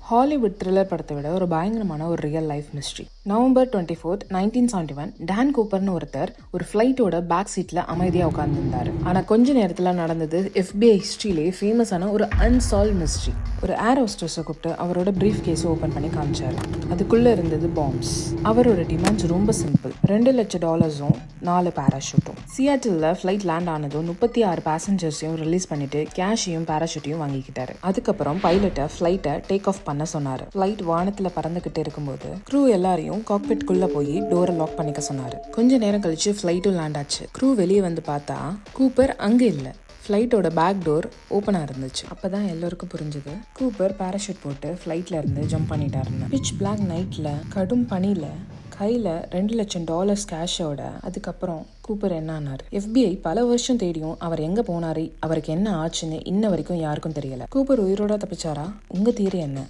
Hollywood thriller படத்தை விட ஒரு பயங்கரமான ஒரு real life mystery. November 24, 1971 Dan கூப்பர்னு ஒருத்தர் ஒரு ஃபிளைட்டோட பேக் சீட்ல அமைதியா உட்கார்ந்துருந்தாரு. ஆனா கொஞ்ச நேரத்துல நடந்தது FBI ஹிஸ்டரியிலே ஃபேமஸான ஒரு அன்சால்வ் மிஸ்ட்ரி. ஒரு ஏர் ஹோஸ்டஸை கூப்பிட்டு அவரோட பிரீஃப் கேஸ் ஓபன் பண்ணி காமிச்சாரு. அதுக்குள்ள இருந்தது பாம்ஸ். அவரோட டிமாண்ட்ஸ் ரொம்ப சிம்பிள். $2,00,000 4 பேராஷூட்டும். சியாட்டில்ல ஃபிளைட் லேண்ட் ஆனதும் 36 பேசஞ்சர்ஸையும் ரிலீஸ் பண்ணிட்டு கேஷையும் பேராஷூட்டையும் வாங்கிக்கிட்டாரு. அதுக்கப்புறம் பைலட்டை ஃபிளைட்டை டேக் ஆஃப் பண்ண சொன்னாரு. ஃபிளைட் வானத்துல பறந்துகிட்டு இருக்கும்போது க்ரூ எல்லாரையும் காக்பிட் குள்ள போய் டோரை லாக் பண்ணிக்க சொன்னாரு. கொஞ்ச நேரம் கழிச்சு ஃபிளைட்டும் லேண்ட் ஆச்சு. க்ரூ வெளியே வந்து பார்த்தா கூப்பர் அங்க இல்ல. ஃப்ளைட்டோட பேக் டோர் ஓப்பனாக இருந்துச்சு. அப்போ தான் எல்லோருக்கும் புரிஞ்சுது கூப்பர் பேராஷூட் போட்டு ஃப்ளைட்ல இருந்து ஜம்ப் பண்ணிட்டாருன்னு. பிட்ச் பிளாக் நைட்ல கடும் பனியில கையில் $2,00,000 கேஷோட அதுக்கப்புறம் கூப்பர் என்ன ஆனார்? FBI பல வருஷம் தேடியும் அவர் எங்க போனாரு, அவருக்கு என்ன ஆச்சுன்னு இன்ன வரைக்கும் யாருக்கும் தெரியல. கூப்பர் உயிரோட தப்பிச்சாரா? உங்க தியரி என்ன?